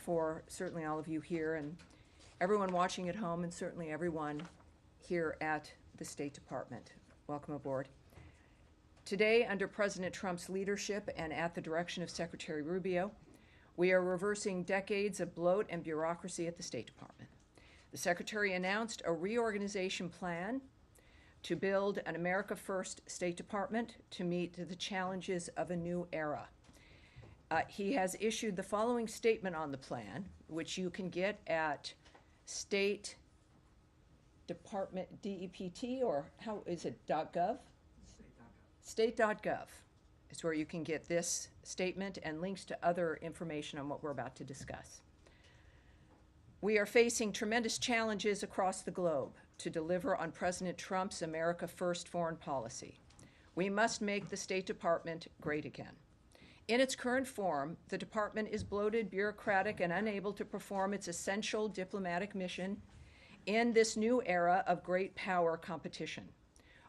for certainly all of you here and everyone watching at home, and certainly everyone here at the State Department. Welcome aboard. Today, under President Trump's leadership and at the direction of Secretary Rubio, we are reversing decades of bloat and bureaucracy at the State Department. The Secretary announced a reorganization plan to build an America First State Department to meet the challenges of a new era. He has issued the following statement on the plan, which you can get at State Department DEPT, or how is it, .gov? State.gov is where you can get this statement and links to other information on what we're about to discuss. We are facing tremendous challenges across the globe to deliver on President Trump's America First foreign policy. We must make the State Department great again. In its current form, the department is bloated, bureaucratic, and unable to perform its essential diplomatic mission in this new era of great power competition.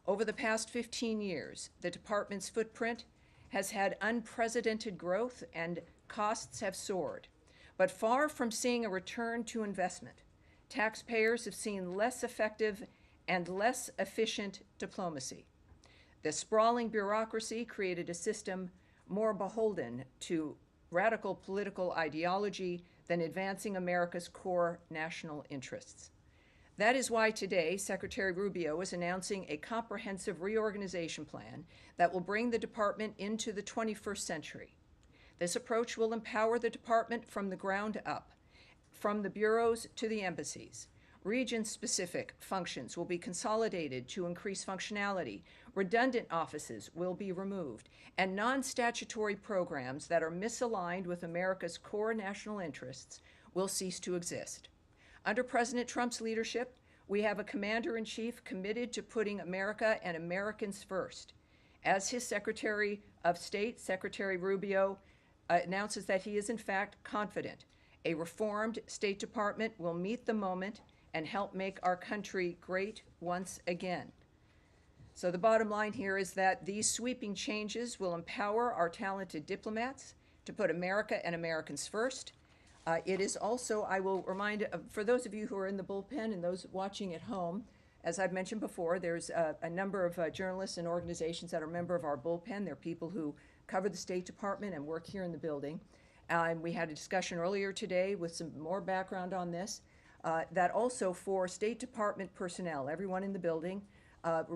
Over the past 15 years, the department's footprint has had unprecedented growth and costs have soared. But far from seeing a return to investment, taxpayers have seen less effective and less efficient diplomacy. The sprawling bureaucracy created a system more beholden to radical political ideology than advancing America's core national interests. That is why today Secretary Rubio is announcing a comprehensive reorganization plan that will bring the department into the 21st century. This approach will empower the department from the ground up, from the bureaus to the embassies. Region-specific functions will be consolidated to increase functionality. Redundant offices will be removed, and non-statutory programs that are misaligned with America's core national interests will cease to exist. Under President Trump's leadership, we have a commander-in-chief committed to putting America and Americans first. As his Secretary of State, Secretary Rubio, announces that he is in fact confident a reformed State Department will meet the moment and help make our country great once again. So the bottom line here is that these sweeping changes will empower our talented diplomats to put America and Americans first. It is also, I will remind, for those of you who are in the bullpen and those watching at home, as I've mentioned before, there's a number of journalists and organizations that are a member of our bullpen. They're people who cover the State Department and work here in the building. And we had a discussion earlier today with some more background on this. That also for State Department personnel, everyone in the building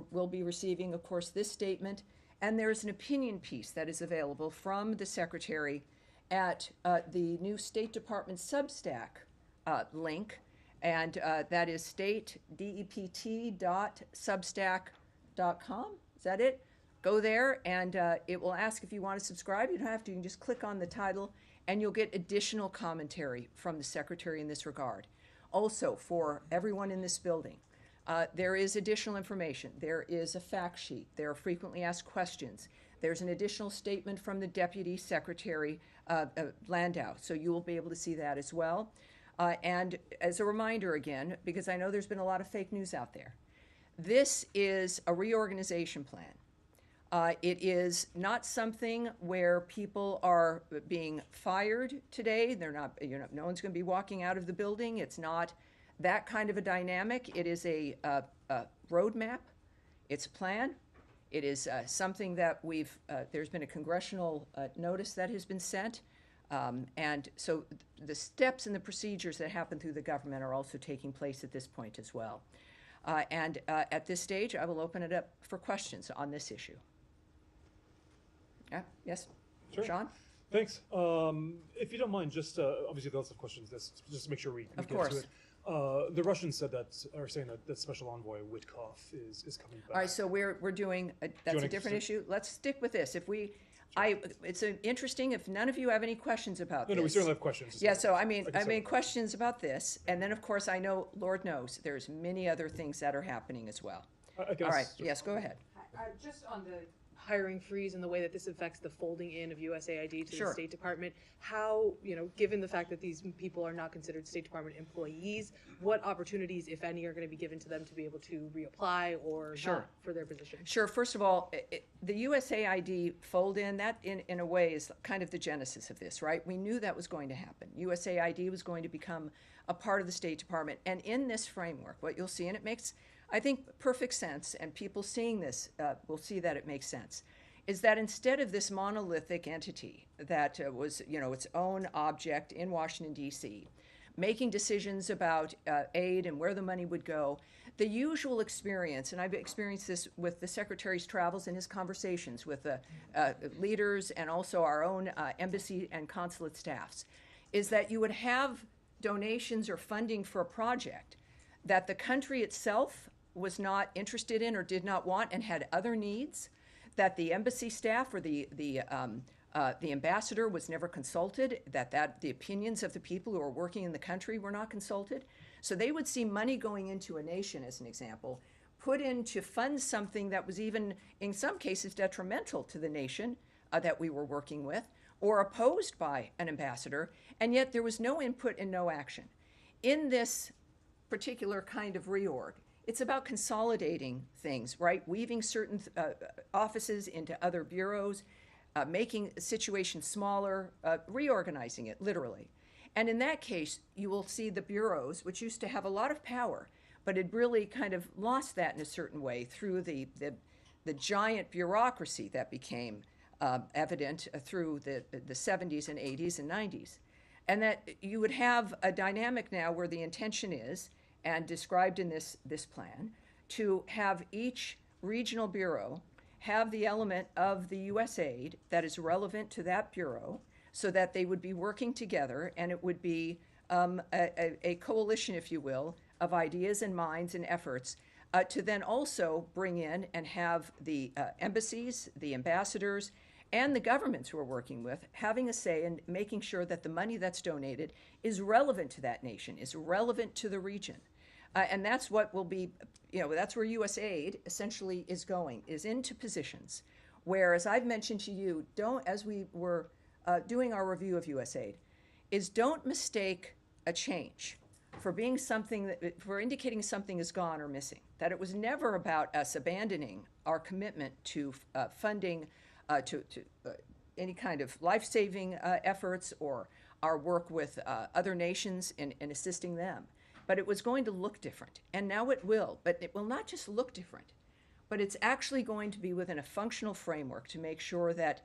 will be receiving, of course, this statement. And there's an opinion piece that is available from the Secretary at the new State Department Substack link. And that is statedept.substack.com. Is that it? Go there, and it will ask if you want to subscribe. You don't have to. You can just click on the title, and you'll get additional commentary from the Secretary in this regard. Also, for everyone in this building, there is additional information. There is a fact sheet. There are frequently asked questions. There's an additional statement from the Deputy Secretary Landau, so you will be able to see that as well. And as a reminder again, because I know there's been a lot of fake news out there, this is a reorganization plan. It is not something where people are being fired today. They're not, no one's going to be walking out of the building. It's not that kind of a dynamic. It is a roadmap. It's a plan. It is something that there's been a congressional notice that has been sent. And so the steps and the procedures that happen through the government are also taking place at this point as well. And at this stage, I will open it up for questions on this issue. Yeah, yes, sure. Sean? Thanks. If you don't mind, just obviously lots of questions, just to make sure we get to it. The Russians are saying that Special Envoy Witkoff is coming back. All right, so we're doing, that's a different issue. Let's stick with this. If we, it's interesting, if none of you have any questions about this. No, we certainly have questions. Yeah, so I mean questions about this, and then of course I know, Lord knows, there's many other things that are happening as well. All right, yes, go ahead. Just on the hiring freeze and the way that this affects the folding in of USAID to Sure. the State Department, how, given the fact that these people are not considered State Department employees, what opportunities, if any, are going to be given to them to be able to reapply or Sure. not for their position? Sure. First of all, the USAID fold in, that in a way is kind of the genesis of this, right? We knew that was going to happen. USAID was going to become a part of the State Department. And in this framework, what you'll see, and it makes, I think, perfect sense, and people seeing this will see that it makes sense, is that instead of this monolithic entity that was, its own object in Washington, D.C., making decisions about aid and where the money would go, the usual experience, and I've experienced this with the Secretary's travels and his conversations with the leaders and also our own embassy and consulate staffs, is that you would have donations or funding for a project that the country itself was not interested in or did not want and had other needs, that the embassy staff or the ambassador was never consulted, that the opinions of the people who are working in the country were not consulted. So they would see money going into a nation, as an example, put in to fund something that was even, in some cases, detrimental to the nation that we were working with, or opposed by an ambassador, and yet there was no input and no action. In this particular kind of reorg, it's about consolidating things, right? Weaving certain offices into other bureaus, making situations smaller, reorganizing it, literally. And in that case, you will see the bureaus, which used to have a lot of power, but had really kind of lost that in a certain way through the giant bureaucracy that became evident through the 70s and 80s and 90s. And that you would have a dynamic now where the intention is, and described in this plan, to have each regional bureau have the element of the USAID that is relevant to that bureau, so that they would be working together, and it would be a coalition, if you will, of ideas and minds and efforts to then also bring in and have the embassies, the ambassadors, and the governments who are working with having a say in making sure that the money that's donated is relevant to that nation, is relevant to the region. And that's what will be, that's where USAID essentially is going, is into positions where, as I've mentioned to you, as we were doing our review of USAID, is don't mistake a change for being for indicating something is gone or missing. That it was never about us abandoning our commitment to funding to any kind of life-saving efforts or our work with other nations in assisting them. But it was going to look different, and now it will. But it will not just look different, but it's actually going to be within a functional framework to make sure that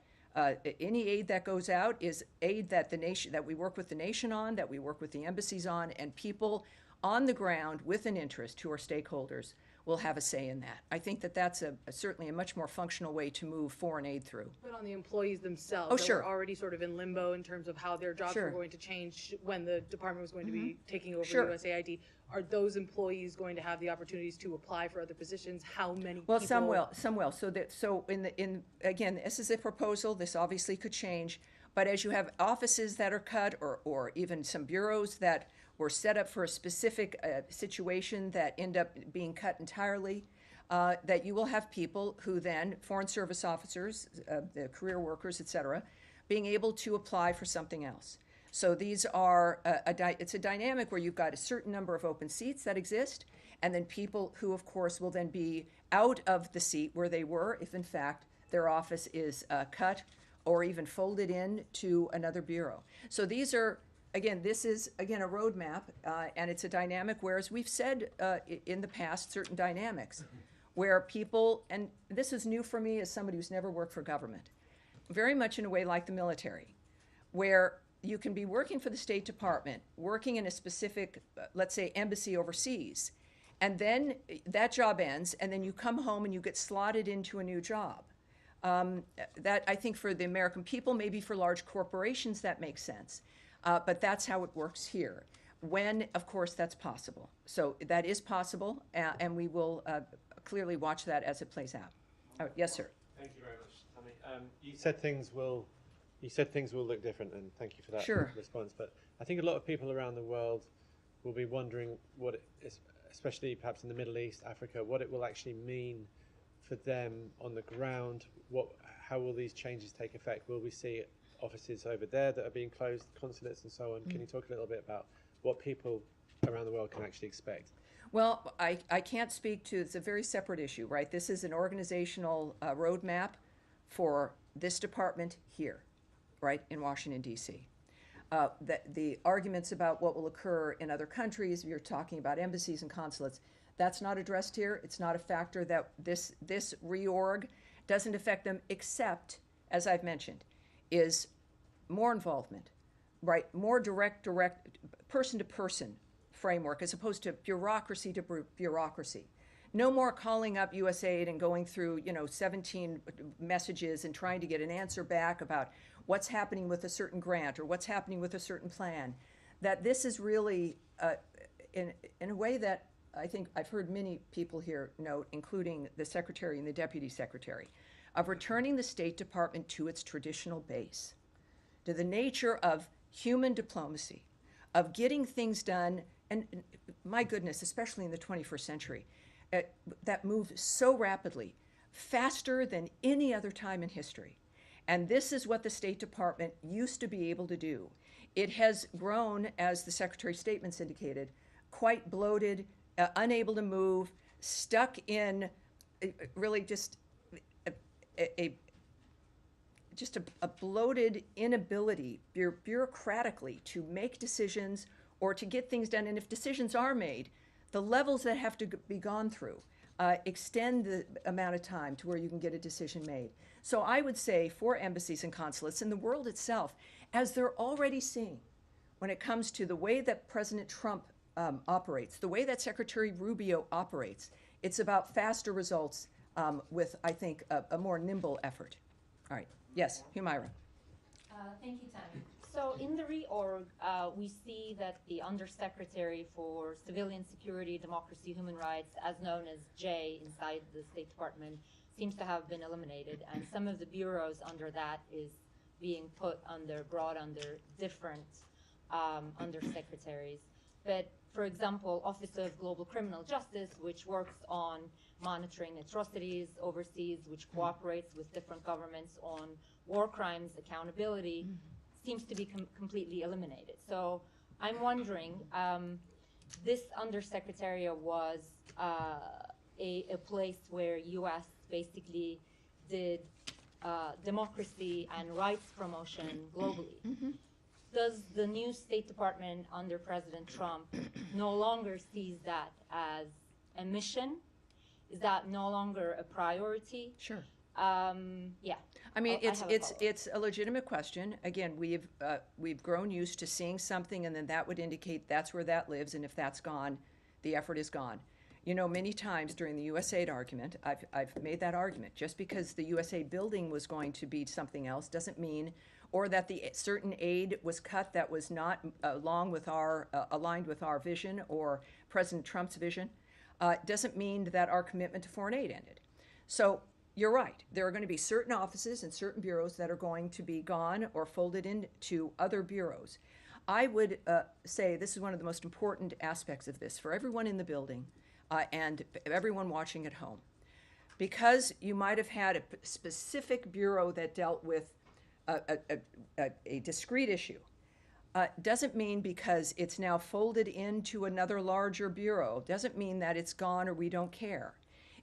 any aid that goes out is aid that that we work with the nation on, that we work with the embassies on, and people on the ground with an interest who are stakeholders will have a say in that. I think that that's certainly a much more functional way to move foreign aid through. But on the employees themselves, Oh, that sure. were already sort of in limbo in terms of how their jobs Sure. were going to change when the department was going to be taking over Sure. USAID, are those employees going to have the opportunities to apply for other positions? How many Well, people? some will. So again, this is a proposal. This obviously could change. But as you have offices that are cut, or even some bureaus that were set up for a specific situation that end up being cut entirely, that you will have people who then, Foreign Service officers, the career workers, et cetera, being able to apply for something else. So these are, it's a dynamic where you've got a certain number of open seats that exist, and then people who, of course, will then be out of the seat where they were if, in fact, their office is cut or even folded in to another bureau. So these are, again, this is, again, a roadmap, and it's a dynamic, whereas we've said in the past certain dynamics where people, and this is new for me as somebody who's never worked for government, very much in a way like the military, where you can be working for the State Department, working in a specific, let's say, embassy overseas, and then that job ends, and then you come home and you get slotted into a new job. That, I think, for the American people, maybe for large corporations, that makes sense. But that's how it works here, when, of course, that's possible. So that is possible, and we will clearly watch that as it plays out. Yes, sir. Thank you very much, Tammy. You said things will look different, and thank you for that Sure. response. But I think a lot of people around the world will be wondering what it is, especially perhaps in the Middle East, Africa, what it will actually mean for them on the ground? How will these changes take effect? Will we see offices over there that are being closed, consulates and so on? Can you talk a little bit about what people around the world can actually expect? Well, I can't speak to, it's a very separate issue, right? This is an organizational roadmap for this department here, right, in Washington, D.C. The arguments about what will occur in other countries, you're talking about embassies and consulates, that's not addressed here. It's not a factor that this reorg doesn't affect them, except, as I've mentioned, is more involvement, right? More direct, person-to-person framework as opposed to bureaucracy to bureaucracy. No more calling up USAID and going through, 17 messages and trying to get an answer back about what's happening with a certain grant or what's happening with a certain plan. That this is really, in a way that I think I've heard many people here note, including the Secretary and the Deputy Secretary, of returning the State Department to its traditional base, to the nature of human diplomacy, of getting things done, and my goodness, especially in the 21st century, that moves so rapidly, faster than any other time in history. And this is what the State Department used to be able to do. It has grown, as the Secretary's statements indicated, quite bloated, unable to move, stuck in really just a bloated inability bureaucratically to make decisions or to get things done. And if decisions are made, the levels that have to be gone through extend the amount of time to where you can get a decision made. So I would say for embassies and consulates in the world itself, as they're already seeing when it comes to the way that President Trump operates, the way that Secretary Rubio operates, it's about faster results with, I think, a more nimble effort. All right. Yes, Humaira. Thank you, Tammy. So in the reorg, we see that the Undersecretary for Civilian Security, Democracy, Human Rights, as known as J inside the State Department, seems to have been eliminated, and some of the bureaus under that is being brought under different undersecretaries. But for example, Office of Global Criminal Justice, which works on monitoring atrocities overseas, which cooperates with different governments on war crimes accountability, seems to be completely eliminated. So I'm wondering, this undersecretariat was a place where U.S. basically did democracy and rights promotion globally. Does the new State Department under President Trump no longer sees that as a mission? Is that no longer a priority? Sure. Yeah. I mean, it's a legitimate question. Again, we've grown used to seeing something, and then that would indicate that's where that lives, and if that's gone, the effort is gone. Many times during the USAID argument, I've made that argument. Just because the USAID building was going to be something else doesn't mean, or that the certain aid was cut that was not aligned with our vision or President Trump's vision, doesn't mean that our commitment to foreign aid ended. So you're right. There are going to be certain offices and certain bureaus that are going to be gone or folded into other bureaus. I would say this is one of the most important aspects of this for everyone in the building and everyone watching at home. Because you might have had a specific bureau that dealt with a discrete issue, doesn't mean because it's now folded into another larger bureau, doesn't mean that it's gone or we don't care.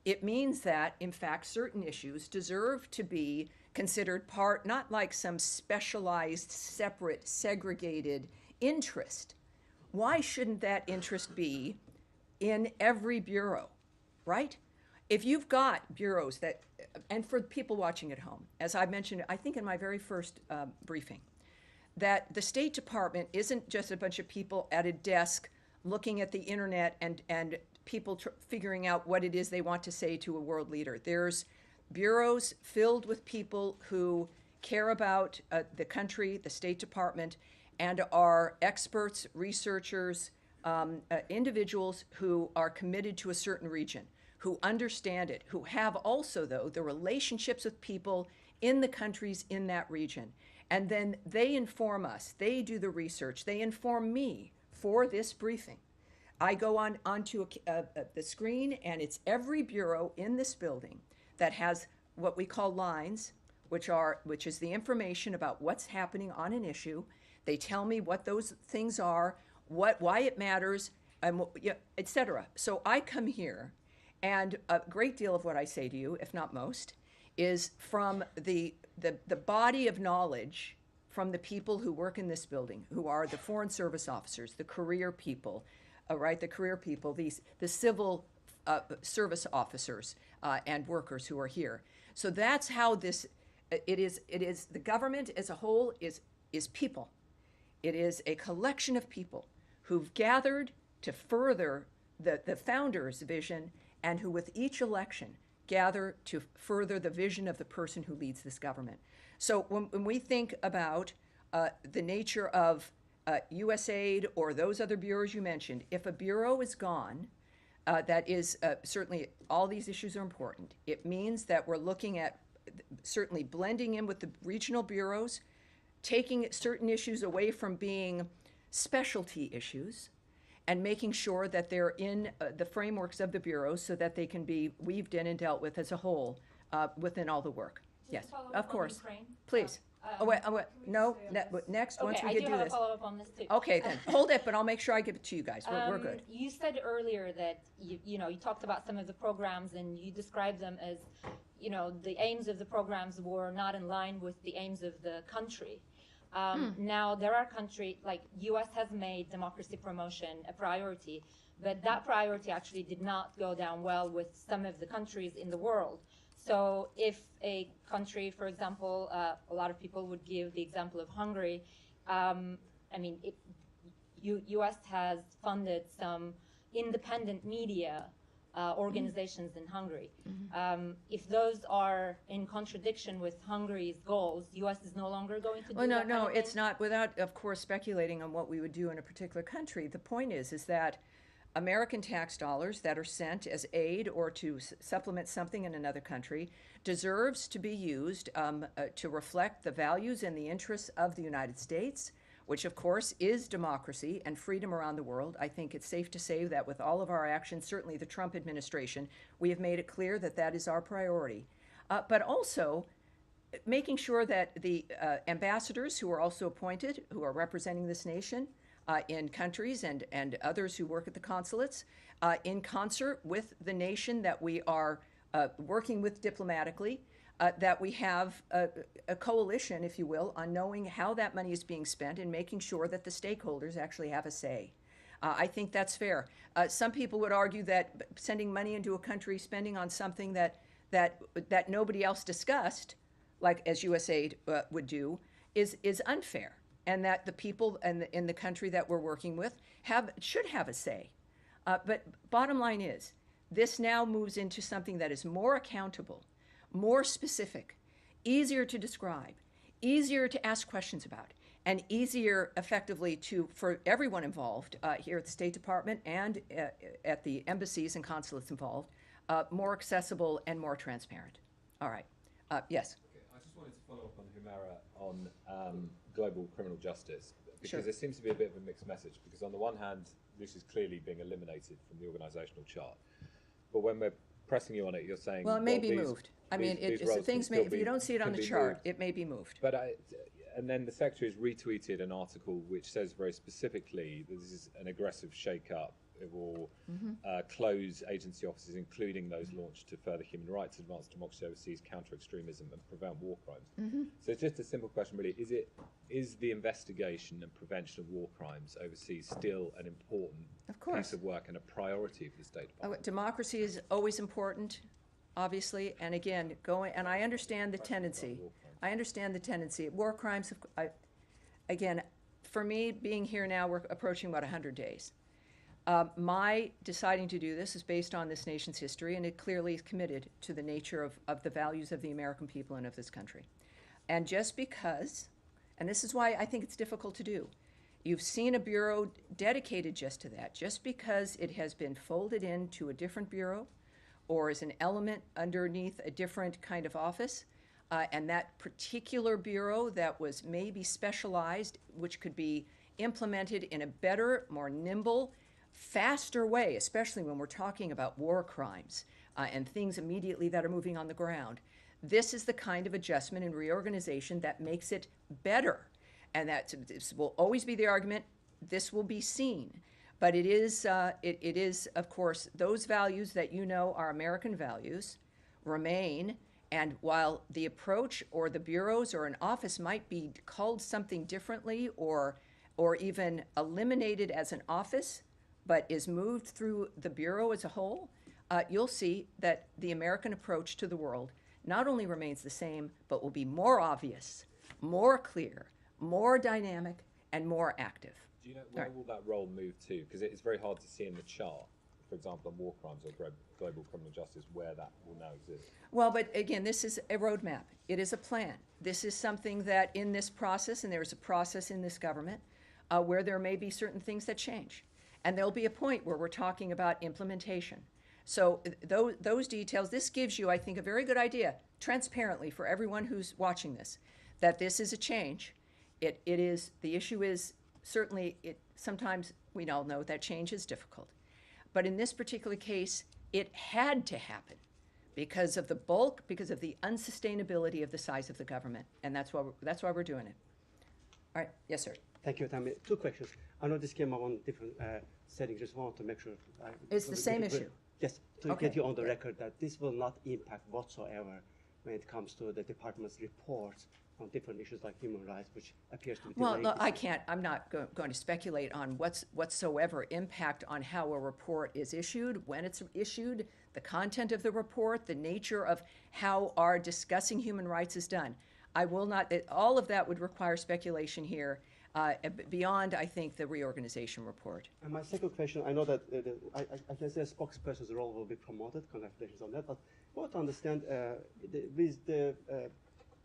It means that, in fact, certain issues deserve to be considered part, not like some specialized, separate, segregated interest. Why shouldn't that interest be in every bureau, right? If you've got bureaus that, and for people watching at home, as I mentioned, I think in my very first briefing, that the State Department isn't just a bunch of people at a desk looking at the internet and people figuring out what it is they want to say to a world leader. There's bureaus filled with people who care about the country, the State Department, and are experts, researchers, individuals who are committed to a certain region, who understand it, who have also, though, the relationships with people in the countries in that region. And then they inform us, they do the research, they inform me for this briefing. I go onto the screen, and it's every bureau in this building that has what we call lines, which is the information about what's happening on an issue. They tell me what those things are, why it matters, and et cetera. So I come here, and a great deal of what I say to you, if not most, is from the body of knowledge from the people who work in this building, who are the Foreign Service officers, the career people, the civil service officers and workers who are here. So that's how it is the government as a whole is people. It is a collection of people who've gathered to further the founders' vision, and who with each election gather to further the vision of the person who leads this government. So when we think about the nature of USAID or those other bureaus you mentioned, if a bureau is gone, that is certainly all these issues are important. It means that we're looking at certainly blending in with the regional bureaus, taking certain issues away from being specialty issues, and making sure that they're in the frameworks of the bureaus so that they can be weaved in and dealt with as a whole within all the work. Yes, of course. Please. No, next, once we I get do do have a this. follow-up on this too. Okay, then, hold it, but I'll make sure I give it to you guys. We're good. You said earlier that you talked about some of the programs and you described them as, the aims of the programs were not in line with the aims of the country. Now there are countries like U.S. has made democracy promotion a priority, but that priority actually did not go down well with some of the countries in the world. So if a country, for example, a lot of people would give the example of Hungary. U.S. has funded some independent media organizations in Hungary. If those are in contradiction with Hungary's goals, U.S. is no longer going to do Well, that kind no, of it's thing? not. Without, of course, speculating on what we would do in a particular country, the point is that American tax dollars that are sent as aid or to supplement something in another country deserves to be used to reflect the values and the interests of the United States, which of course is democracy and freedom around the world. I think it's safe to say that with all of our actions, certainly the Trump administration, we have made it clear that that is our priority. But also making sure that the ambassadors who are also appointed, who are representing this nation, in countries and others who work at the consulates, in concert with the nation that we are working with diplomatically, that we have a coalition, if you will, on knowing how that money is being spent and making sure that the stakeholders actually have a say. I think that's fair. Some people would argue that sending money into a country, spending on something that nobody else discussed, like as USAID would do, is unfair, and that the people in the country that we're working with should have a say. But bottom line is, this now moves into something that is more accountable, more specific, easier to describe, easier to ask questions about, and easier effectively for everyone involved here at the State Department and at the embassies and consulates involved, more accessible and more transparent. All right. Yes. Okay. I just wanted to follow up on Humera on global criminal justice, because Sure. there seems to be a bit of a mixed message, because on the one hand, this is clearly being eliminated from the organisational chart, but when we're pressing you on it, you're saying, Well, it may be these- moved. I mean, these if roles can things still may, if be- you don't see it on can the be chart, moved. it may be moved. But and then the Secretary has retweeted an article which says very specifically that this is an aggressive shake-up. It will close agency offices, including those launched to further human rights, advance democracy overseas, counter extremism, and prevent war crimes. So it's just a simple question, really: is the investigation and prevention of war crimes overseas still an important Of course. piece of work and a priority for the State Department? Democracy is always important, obviously, and again, and I understand the tendency. I understand the tendency. War crimes, again, for me, being here now, we're approaching about 100 days. My deciding to do this is based on this nation's history, and it clearly is committed to the nature of the values of the American people and of this country. And just because, and this is why I think it's difficult to do, you've seen a bureau dedicated just to that, just because it has been folded into a different bureau or is an element underneath a different kind of office, and that particular bureau that was maybe specialized, which could be implemented in a better, more nimble, faster way, especially when we're talking about war crimes, and things immediately that are moving on the ground. This is the kind of adjustment and reorganization that makes it better. And that this will always be the argument, this will be seen. But it is, of course, those values that you know are American values remain. And while the approach or the bureaus or an office might be called something differently or even eliminated as an office, but is moved through the bureau as a whole, you'll see that the American approach to the world not only remains the same, but will be more obvious, more clear, more dynamic, and more active. Do you know where will that role move to? Because it's very hard to see in the chart, for example, on war crimes or global criminal justice, where that will now exist. Well, but again, this is a roadmap. It is a plan. This is something that in this process, and there is a process in this government, where there may be certain things that change. And there'll be a point where we're talking about implementation. So those details, this gives you, I think, a very good idea, transparently for everyone who's watching this, that this is a change. It is, the issue is, certainly, sometimes we all know that change is difficult. But in this particular case, it had to happen because of the bulk, because of the unsustainability of the size of the government. And that's why we're doing it. All right, yes, sir. Thank you, Tammy. Two questions. I know this came up on different settings. Just want to make sure. It's the same issue. Yes, to Okay. get you on the record that this will not impact whatsoever when it comes to the department's reports on different issues like human rights, which appears to be Well, delayed. look, I can't, I'm not going to speculate on whatsoever impact on how a report is issued, when it's issued, the content of the report, the nature of how our discussing human rights is done. I will not, all of that would require speculation here, beyond, I think, the reorganization report. And my second question, I know that I can say a spokesperson's role will be promoted, congratulations on that, but I want to understand with the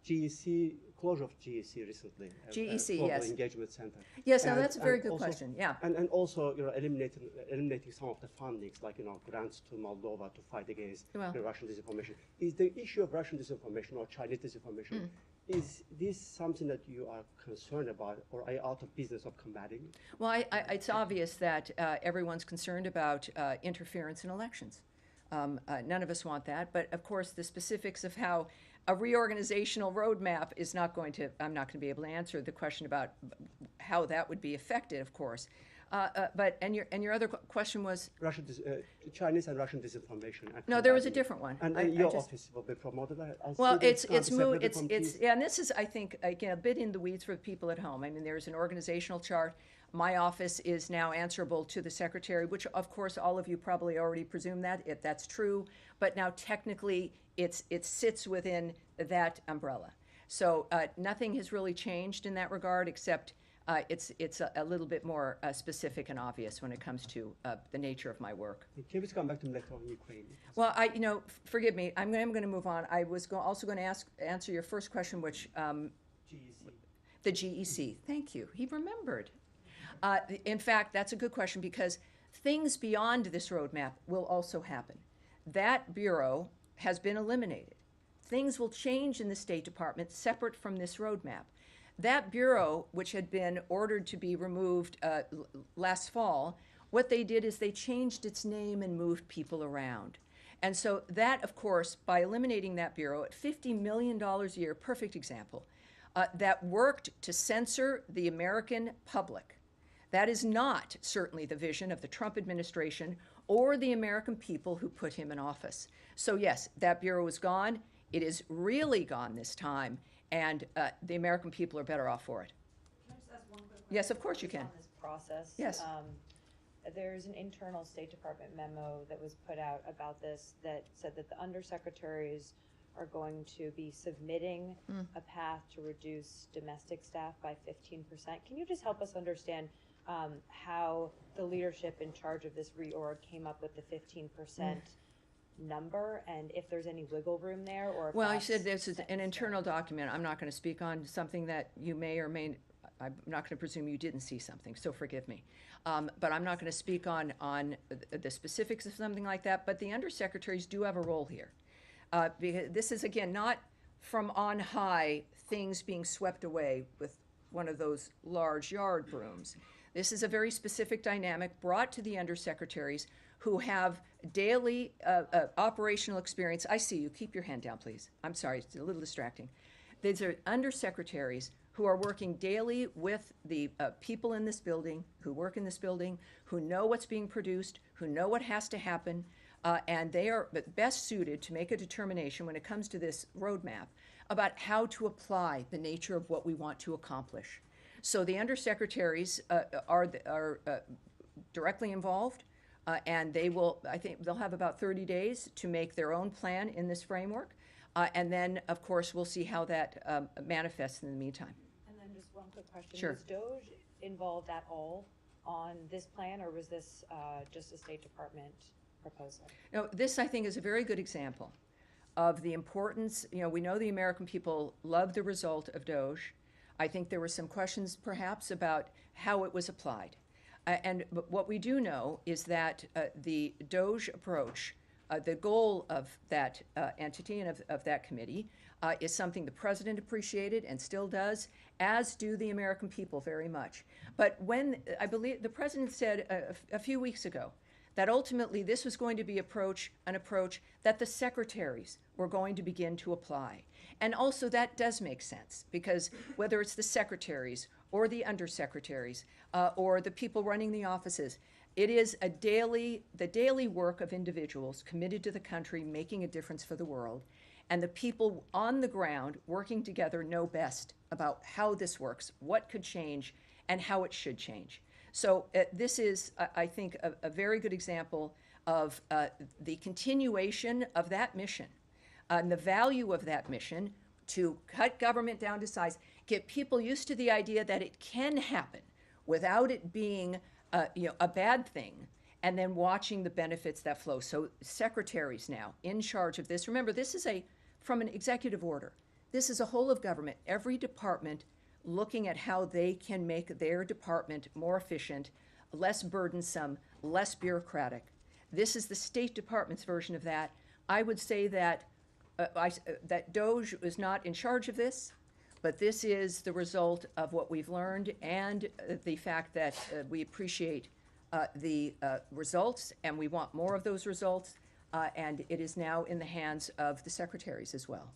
GEC, closure of GEC recently. GEC, Global yes. Engagement Center. Yes, no, And- that's a very and good also- question, yeah. And also, eliminating some of the fundings, like, grants to Moldova to fight against Well- the Russian disinformation. Is the issue of Russian disinformation or Chinese disinformation, is this something that you are concerned about, or are you out of business of combating it? Well, it's obvious that everyone's concerned about interference in elections. None of us want that, but of course, the specifics of how a reorganizational roadmap is not going to, I'm not going to be able to answer the question about how that would be affected, of course. And your other question was? Chinese and Russian disinformation. and No, there was a combating it. different one. And your office will be promoted. I Well, see this it's moved, separately from these. yeah, and this is, I think, again, a bit in the weeds for the people at home. I mean, there's an organizational chart. My office is now answerable to the secretary, which, of course, all of you probably already presume that, if that's true. But now technically, it sits within that umbrella. So nothing has really changed in that regard, except it's a little bit more specific and obvious when it comes to the nature of my work. Can we just come back to later on Ukraine? Well, forgive me, I'm going to move on. I was also going to answer your first question, which, GEC. the GEC. Thank you. He remembered. In fact, that's a good question because things beyond this roadmap will also happen. That bureau has been eliminated. Things will change in the State Department separate from this roadmap. That bureau, which had been ordered to be removed last fall, what they did is they changed its name and moved people around. And so that, of course, by eliminating that bureau at $50 million a year, perfect example, that worked to censor the American public. That is not certainly the vision of the Trump administration or the American people who put him in office. So yes, that bureau is gone. It is really gone this time, and the American people are better off for it. Can I just ask one quick question? Yes, of course you can. On this process. Yes. There's an internal State Department memo that was put out about this that said that the undersecretaries are going to be submitting a path to reduce domestic staff by 15%. Can you just help us understand how the leadership in charge of this reorg came up with the 15% number, and if there's any wiggle room there, or if Well, you that's said this is set in an stone? internal document. I'm not going to speak on something that you may or may, I'm not going to presume you didn't see something, so forgive me. But I'm not going to speak on the specifics of something like that, but the undersecretaries do have a role here. Because this is, again, not from on high things being swept away with one of those large yard brooms. This is a very specific dynamic brought to the undersecretaries who have daily operational experience. I see you. Keep your hand down, please. I'm sorry, it's a little distracting. These are undersecretaries who are working daily with the people in this building, who work in this building, who know what's being produced, who know what has to happen, and they are best suited to make a determination when it comes to this roadmap about how to apply the nature of what we want to accomplish. So the undersecretaries are directly involved, and I think they'll have about 30 days to make their own plan in this framework. And then, of course, we'll see how that manifests in the meantime. And then just one quick question. Sure. Was DOJ involved at all on this plan, or was this just a State Department proposal? Now, this, I think, is a very good example of the importance. We know the American people love the result of DOJ. I think there were some questions, perhaps, about how it was applied. But what we do know is that the DOJ approach, the goal of that entity and of that committee is something the president appreciated and still does, as do the American people very much. But when, I believe, the president said a few weeks ago that ultimately this was going to be an approach that the secretaries were going to begin to apply. And also that does make sense, because whether it's the secretaries or the undersecretaries or the people running the offices, it is the daily work of individuals committed to the country, making a difference for the world. And the people on the ground working together know best about how this works, what could change, and how it should change. So this is, I think, a very good example of the continuation of that mission and the value of that mission to cut government down to size, get people used to the idea that it can happen without it being a bad thing, and then watching the benefits that flow. So secretaries now in charge of this. Remember, this is from an executive order. This is a whole of government, every department looking at how they can make their department more efficient, less burdensome, less bureaucratic. This is the State Department's version of that. I would say that that DOJ is not in charge of this, but this is the result of what we've learned and the fact that we appreciate the results, and we want more of those results, and it is now in the hands of the secretaries as well.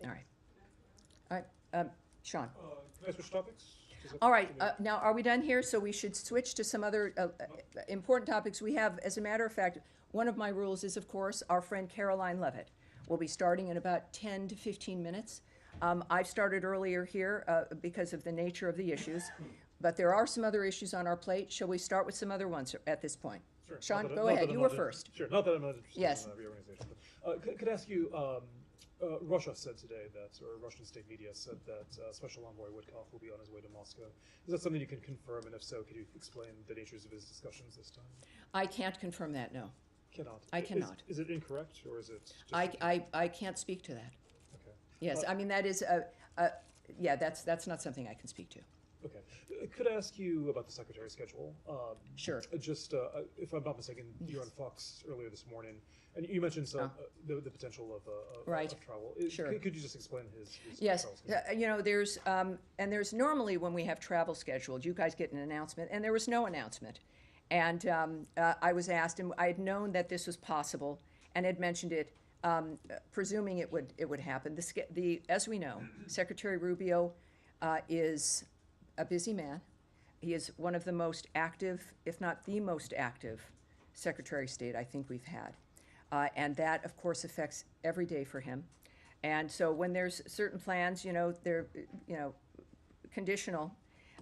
All right. All right, Sean. Can I switch topics? All right, now are we done here? So we should switch to some other important topics. We have, as a matter of fact, one of my rules is, of course, our friend Caroline Levitt will be starting in about 10 to 15 minutes. I've started earlier here because of the nature of the issues, but there are some other issues on our plate. Shall we start with some other ones at this point? Sure. Sean, go ahead. You were first. Sure. Not that I'm not interested Yes. in reorganization. But, could I ask you, Russia said today or Russian state media said that Special Envoy Witkoff will be on his way to Moscow. Is that something you can confirm? And if so, could you explain the natures of his discussions this time? I can't confirm that, no. Cannot. I cannot. Is it incorrect, or is it just... I can't speak to that. Okay. Yes, I mean, that is, yeah, that's not something I can speak to. Okay. Could I ask you about the secretary's schedule? Sure. Just, if I'm not mistaken, you were on Fox earlier this morning, and you mentioned the potential of Right. of travel. Sure. Could you just explain his Yes, travel schedule? you know, there's normally when we have travel scheduled, you guys get an announcement, and there was no announcement. And I was asked, and I had known that this was possible, and had mentioned it, presuming it would happen. As we know, Secretary Rubio is a busy man. He is one of the most active, if not the most active, Secretary of State I think we've had. And that, of course, affects every day for him. And so when there's certain plans, they're, conditional.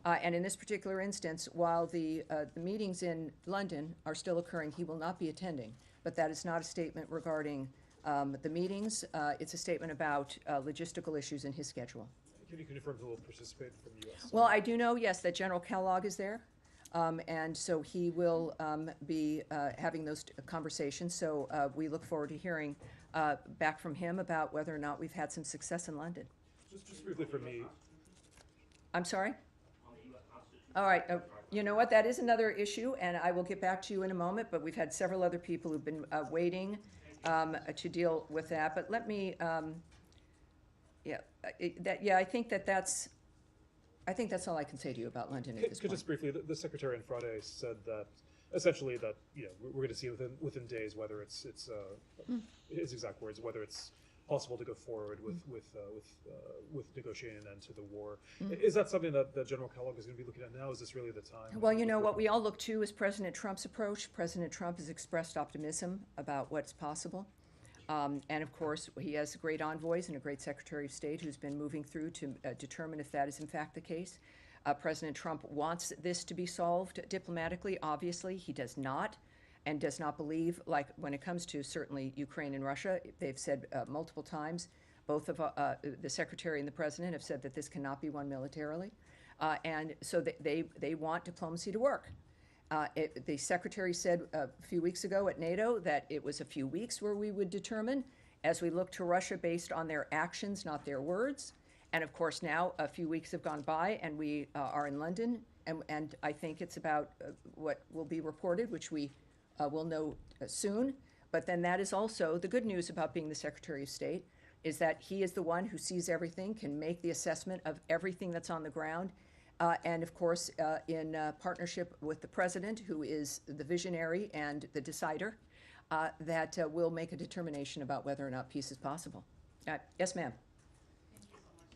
And in this particular instance, while the meetings in London are still occurring, he will not be attending. But that is not a statement regarding the meetings. It's a statement about logistical issues in his schedule. Can you confirm who will participate from the U.S.? Well, I do know, yes, that General Kellogg is there. And so he will be having those conversations. So we look forward to hearing back from him about whether or not we've had some success in London. Just briefly for me. I'm sorry? All right. You know what? That is another issue, and I will get back to you in a moment, but we've had several other people who've been waiting to deal with that. But let me, I think that's I think that's all I can say to you about London at this Could point. just briefly, the secretary on Friday said that essentially that we're going to see within days whether it's his exact words, whether it's possible to go forward with negotiating an end to the war. Is that something that General Kellogg is going to be looking at now? Is this really the time? Well, you know, what we all look to is President Trump's approach. President Trump has expressed optimism about what's possible. And of course, he has great envoys and a great Secretary of State who's been moving through to determine if that is in fact the case. President Trump wants this to be solved diplomatically. Obviously, he does not, and does not believe, like when it comes to certainly Ukraine and Russia, they've said multiple times, both of the Secretary and the President have said that this cannot be won militarily. And so they want diplomacy to work. The Secretary said a few weeks ago at NATO that it was a few weeks where we would determine as we look to Russia based on their actions, not their words. And of course now a few weeks have gone by and we are in London and I think it's about what will be reported, which we will know soon. But then that is also the good news about being the Secretary of State is that he is the one who sees everything, can make the assessment of everything that's on the ground. And of course, in partnership with the President, who is the visionary and the decider, that will make a determination about whether or not peace is possible. Yes, ma'am. Thank you so much,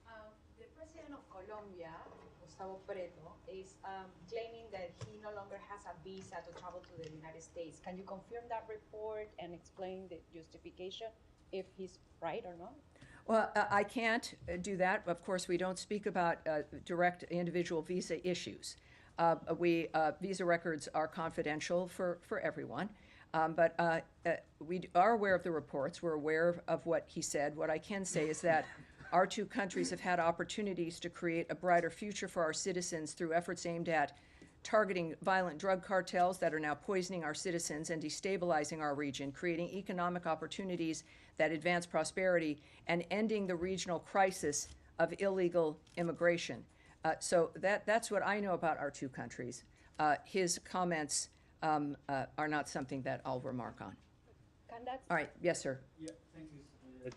Patty. The president of Colombia, Gustavo Petro, is claiming that he no longer has a visa to travel to the United States. Can you confirm that report and explain the justification, if he's right or not? Well, I can't do that. Of course, we don't speak about direct individual visa issues. Visa records are confidential for everyone. But we are aware of the reports. We're aware of what he said. What I can say is that our two countries have had opportunities to create a brighter future for our citizens through efforts aimed at targeting violent drug cartels that are now poisoning our citizens and destabilizing our region, creating economic opportunities that advance prosperity, and ending the regional crisis of illegal immigration. So that's what I know about our two countries. His comments are not something that I'll remark on. All right, yes, sir. Yeah, thank you.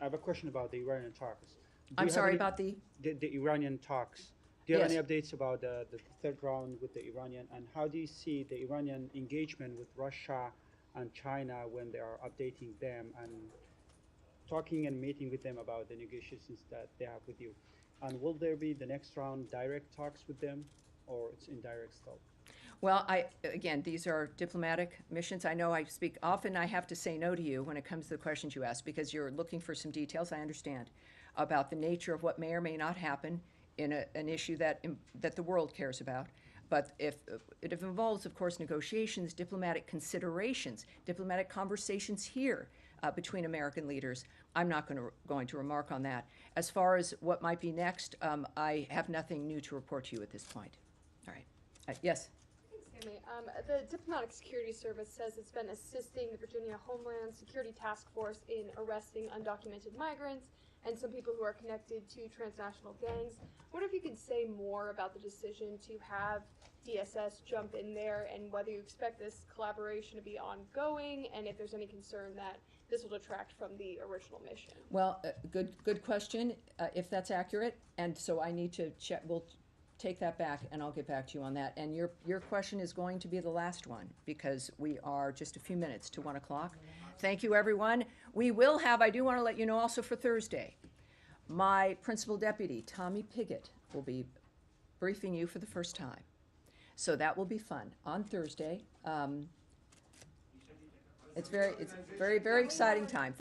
I have a question about the Iranian talks. I'm sorry, about the Iranian talks. Do you have Yes. any updates about the third round with the Iranian, and how do you see the Iranian engagement with Russia and China when they are updating them and talking and meeting with them about the negotiations that they have with you? And will there be the next round direct talks with them, or it's indirect still? Well, again, these are diplomatic missions. I know I speak often. I have to say no to you when it comes to the questions you ask because you're looking for some details. I understand about the nature of what may or may not happen in an issue that the world cares about. But if it involves, of course, negotiations, diplomatic considerations, diplomatic conversations here between American leaders, I'm not going to remark on that. As far as what might be next, I have nothing new to report to you at this point. All right. Yes? Tammy. The Diplomatic Security Service says it's been assisting the Virginia Homeland Security Task Force in arresting undocumented migrants and some people who are connected to transnational gangs. I wonder if you could say more about the decision to have DSS jump in there and whether you expect this collaboration to be ongoing and if there's any concern that this will detract from the original mission. Well, good question, if that's accurate. And so I need to check. We'll take that back and I'll get back to you on that. And your question is going to be the last one because we are just a few minutes to 1 o'clock. Thank you, everyone. We will have, I do want to let you know also for Thursday, my principal deputy, Tommy Pigott, will be briefing you for the first time. So that will be fun on Thursday. It's very, very exciting time.